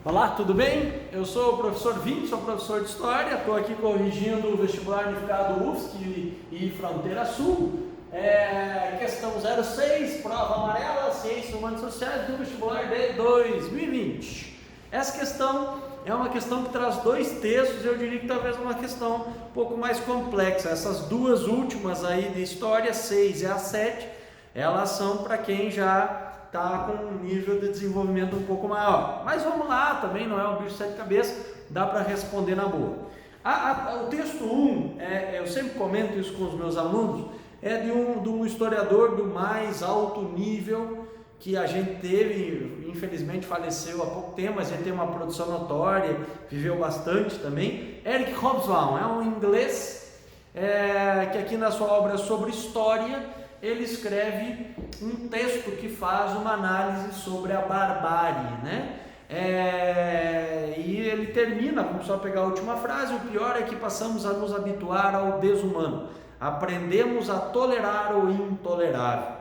Olá, tudo bem? Eu sou o professor Vini, sou professor de História, estou aqui corrigindo o vestibular unificado UFSC e Fronteira Sul. Questão 06, prova amarela, Ciências Humanas e Sociais do vestibular de 2020. Essa questão é uma questão que traz dois textos, eu diria que talvez uma questão um pouco mais complexa. Essas duas últimas aí de História, 6 e a 7, elas são para quem já está com um nível de desenvolvimento um pouco maior. Mas vamos lá, também não é um bicho de sete cabeças, dá para responder na boa. O texto 1, eu sempre comento isso com os meus alunos, é de um historiador do mais alto nível que a gente teve, infelizmente faleceu há pouco tempo, mas ele tem uma produção notória, viveu bastante também. Eric Hobsbawm é um inglês que aqui na sua obra sobre história, ele escreve um texto que faz uma análise sobre a barbárie, né? E ele termina, vamos só pegar a última frase: o pior é que passamos a nos habituar ao desumano, aprendemos a tolerar o intolerável.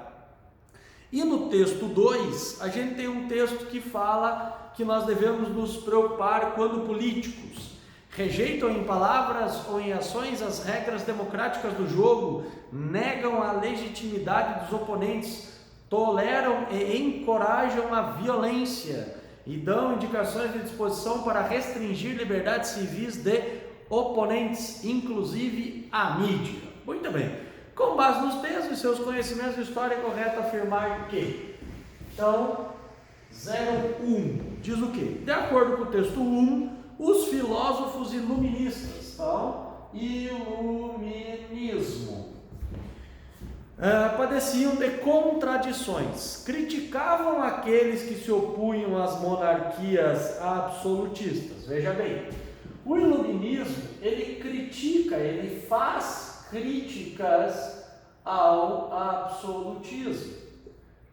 E no texto 2, a gente tem um texto que fala que nós devemos nos preocupar quando políticos rejeitam em palavras ou em ações as regras democráticas do jogo, negam a legitimidade dos oponentes, toleram e encorajam a violência e dão indicações de disposição para restringir liberdades civis de oponentes, inclusive a mídia. Muito bem. Com base nos textos e seus conhecimentos de história, é correto afirmar que... Então, 01 diz o quê? De acordo com o texto 1, os filósofos iluministas, iluminismo, padeciam de contradições, criticavam aqueles que se opunham às monarquias absolutistas. Veja bem, o iluminismo, ele critica, ele faz críticas ao absolutismo.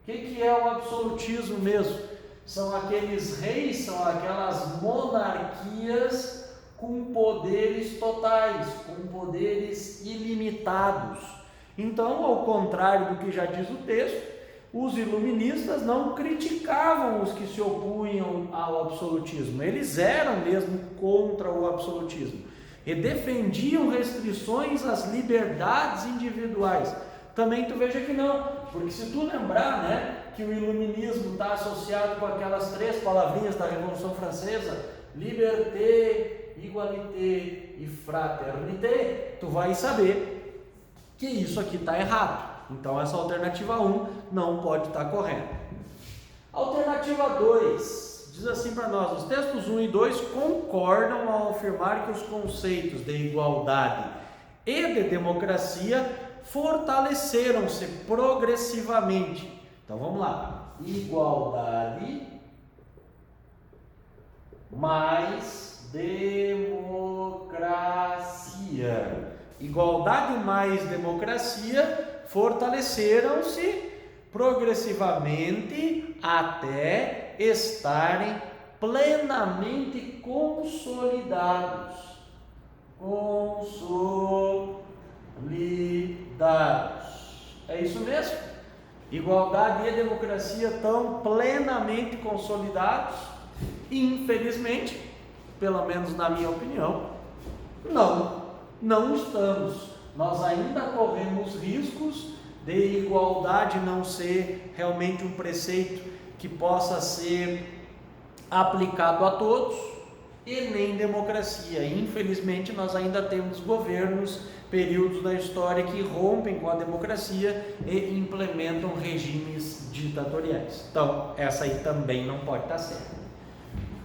O que é o absolutismo mesmo? São aqueles reis, são aquelas monarquias com poderes totais, com poderes ilimitados. Então, ao contrário do que já diz o texto, os iluministas não criticavam os que se opunham ao absolutismo, eles eram mesmo contra o absolutismo e defendiam restrições às liberdades individuais. Também tu veja que não, porque se tu lembrar, né, que o iluminismo está associado com aquelas três palavrinhas da Revolução Francesa, liberté, igualité e fraternité, tu vai saber que isso aqui está errado. Então essa alternativa 1 não pode estar correta. Alternativa 2 diz assim para nós: os textos 1 e 2 concordam ao afirmar que os conceitos de igualdade e de democracia fortaleceram-se progressivamente. Então vamos lá: igualdade mais democracia. Igualdade mais democracia fortaleceram-se progressivamente até estarem plenamente consolidados. É isso mesmo? Igualdade e democracia estão plenamente consolidados e, infelizmente, pelo menos na minha opinião, não estamos. Nós ainda corremos riscos de igualdade não ser realmente um preceito que possa ser aplicado a todos, e nem democracia. Infelizmente, nós ainda temos governos, períodos da história que rompem com a democracia e implementam regimes ditatoriais. Então, essa aí também não pode estar certa.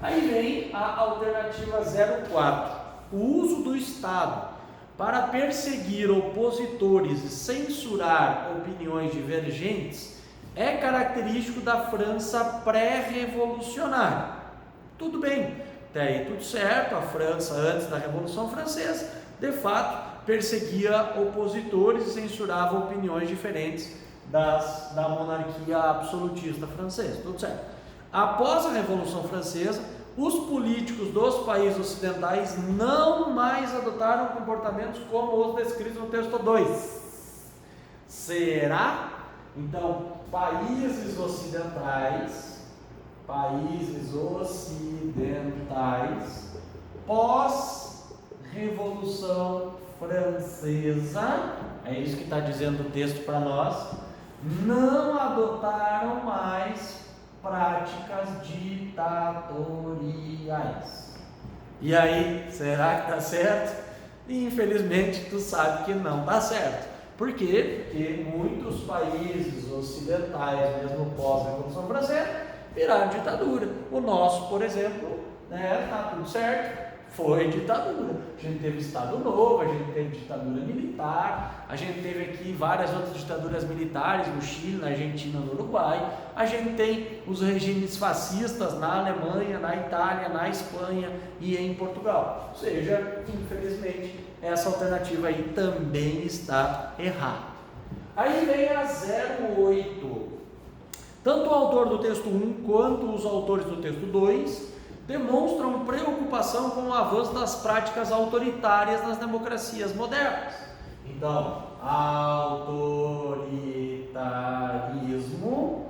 Aí vem a alternativa 04. O uso do Estado para perseguir opositores e censurar opiniões divergentes é característico da França pré-revolucionária. Tudo bem, até aí tudo certo. A França, antes da Revolução Francesa, de fato, perseguia opositores e censurava opiniões diferentes da monarquia absolutista francesa. Tudo certo. Após a Revolução Francesa, os políticos dos países ocidentais não mais adotaram comportamentos como os descritos no texto 2. Será? Então, países ocidentais países ocidentais pós-Revolução Francesa, é isso que está dizendo o texto para nós, não adotaram mais práticas ditatoriais. E aí, será que está certo? Infelizmente, tu sabe que não está certo. Por quê? Porque muitos países ocidentais, mesmo pós-Revolução Francesa, viraram ditadura. O nosso, por exemplo, tá tudo certo, foi ditadura. A gente teve Estado Novo, a gente teve ditadura militar, a gente teve aqui várias outras ditaduras militares no Chile, na Argentina, no Uruguai. A gente tem os regimes fascistas na Alemanha, na Itália, na Espanha e em Portugal. Ou seja, infelizmente, essa alternativa aí também está errada. Aí vem a 08. Tanto o autor do texto 1 quanto os autores do texto 2 demonstram preocupação com o avanço das práticas autoritárias nas democracias modernas. Então, autoritarismo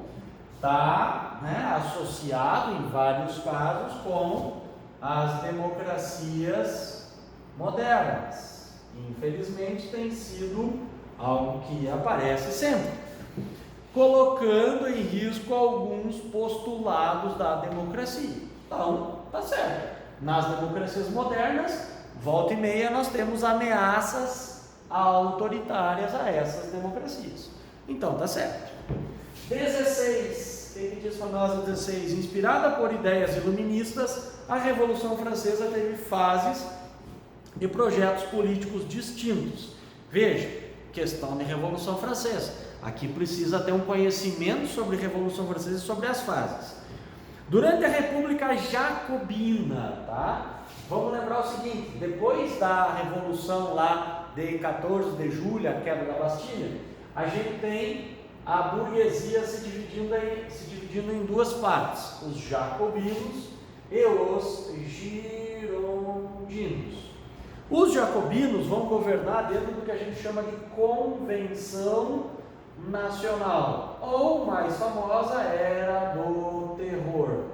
está associado em vários casos com as democracias modernas. Infelizmente, tem sido algo que aparece sempre, colocando em risco alguns postulados da democracia. Então, tá certo. Nas democracias modernas, volta e meia, nós temos ameaças autoritárias a essas democracias. Então, tá certo. 16. O que diz para nós o 16? Inspirada por ideias iluministas, a Revolução Francesa teve fases e projetos políticos distintos. Veja, questão de Revolução Francesa. Aqui precisa ter um conhecimento sobre a Revolução Francesa e sobre as fases. Durante a República Jacobina, tá? Vamos lembrar o seguinte: depois da Revolução lá de 14 de julho, a queda da Bastilha, a gente tem a burguesia se dividindo em duas partes: os jacobinos e os girondinos. Os jacobinos vão governar dentro do que a gente chama de Convenção Nacional, ou mais famosa, Era do Terror.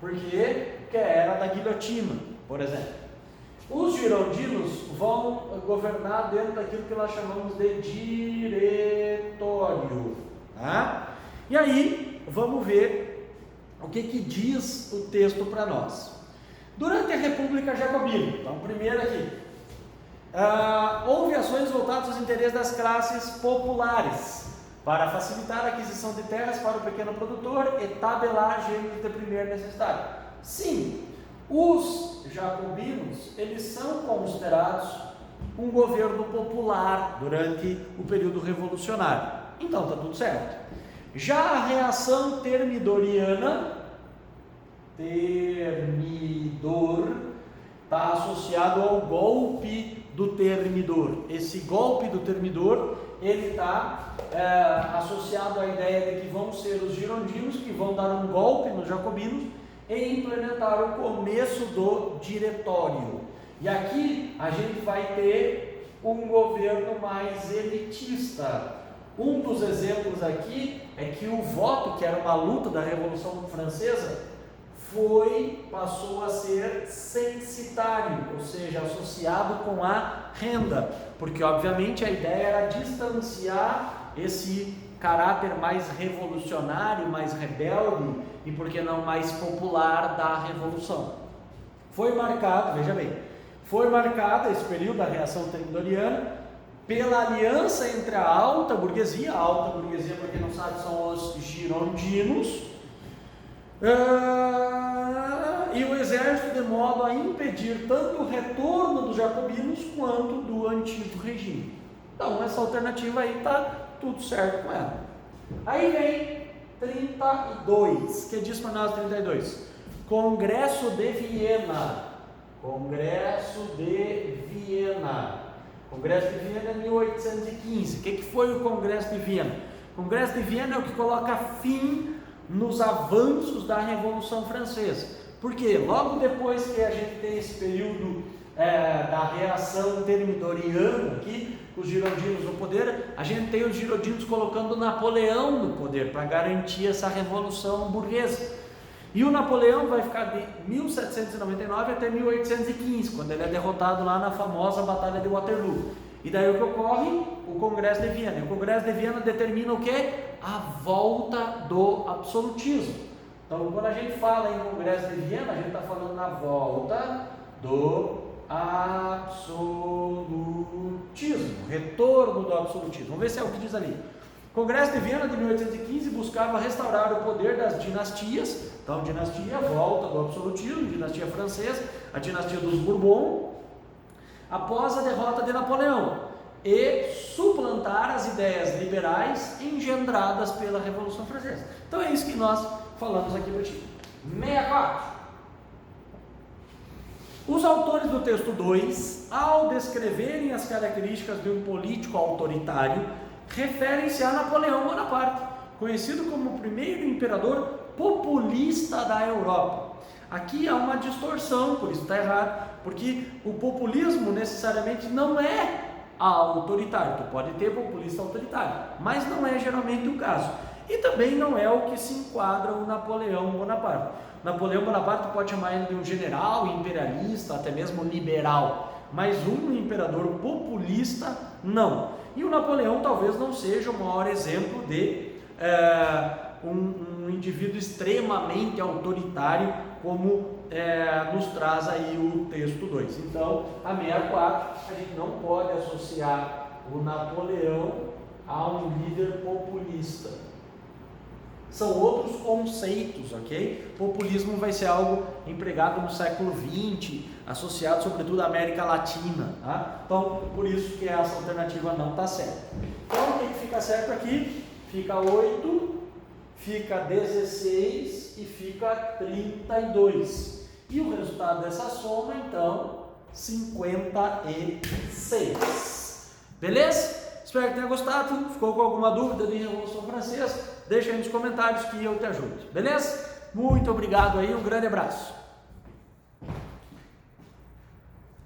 Por quê? Porque é a Era da Guilhotina, por exemplo. Os girondinos vão governar dentro daquilo que nós chamamos de diretório, tá? E aí, vamos ver o que diz o texto para nós. Durante a República Jacobina, então primeiro aqui, houve ações voltadas aos interesses das classes populares, para facilitar a aquisição de terras para o pequeno produtor e tabelar gêneros de primeira necessidade. Sim, os jacobinos, eles são considerados um governo popular durante o período revolucionário. Então está tudo certo. Já a reação termidoriana, está associado ao golpe do termidor. Esse golpe do termidor, ele está associado à ideia de que vão ser os girondinos que vão dar um golpe nos jacobinos e implementar o começo do diretório. E aqui a gente vai ter um governo mais elitista. Um dos exemplos aqui é que o voto, que era uma luta da Revolução Francesa, passou a ser censitário, ou seja, associado com a renda, porque obviamente a ideia era distanciar esse caráter mais revolucionário, mais rebelde e, por que não, mais popular da Revolução. Foi marcado, veja bem, esse período da reação termidoriana pela aliança entre a alta burguesia, para quem não sabe, são os girondinos, e o exército, de modo a impedir tanto o retorno dos jacobinos quanto do antigo regime. Então essa alternativa aí está tudo certo com ela. Aí vem 32, que diz para nós 32? Congresso de Viena. Congresso de Viena é 1815. O que foi o Congresso de Viena? O Congresso de Viena é o que coloca fim nos avanços da Revolução Francesa. Por quê? Logo depois que a gente tem esse período da reação termidoriana aqui, os girondinos no poder, a gente tem os girondinos colocando Napoleão no poder para garantir essa revolução burguesa. E o Napoleão vai ficar de 1799 até 1815, quando ele é derrotado lá na famosa Batalha de Waterloo. E daí o que ocorre? O Congresso de Viena. E o Congresso de Viena determina o quê? A volta do absolutismo. Então, quando a gente fala em Congresso de Viena, a gente está falando na volta do absolutismo, retorno do absolutismo. Vamos ver se é o que diz ali. O Congresso de Viena de 1815 buscava restaurar o poder das dinastias. Então, dinastia, volta do absolutismo, dinastia francesa, a dinastia dos Bourbon, após a derrota de Napoleão, e suplantar as ideias liberais engendradas pela Revolução Francesa. Então é isso que nós falamos aqui para ti. 64. Os autores do texto 2, ao descreverem as características de um político autoritário, referem-se a Napoleão Bonaparte, conhecido como o primeiro imperador populista da Europa. Aqui há uma distorção, por isso está errado, porque o populismo necessariamente não é autoritário. Tu pode ter populista autoritário, mas não é geralmente o caso. E também não é o que se enquadra o Napoleão Bonaparte. Napoleão Bonaparte pode chamar ele de um general, imperialista, até mesmo liberal, mas um imperador populista, não. E o Napoleão talvez não seja o maior exemplo de um indivíduo extremamente autoritário, como nos traz aí o texto 2. Então, a 64, a gente não pode associar o Napoleão a um líder populista. São outros conceitos, ok? Populismo vai ser algo empregado no século XX, associado sobretudo à América Latina, tá? Então, por isso que essa alternativa não está certa. Então, o que fica certo aqui? Fica 8, fica 16 e fica 32. E o resultado dessa soma, então, 56. Beleza? Espero que tenha gostado. Ficou com alguma dúvida de Revolução Francesa? Deixa aí nos comentários que eu te ajudo. Beleza? Muito obrigado aí, um grande abraço.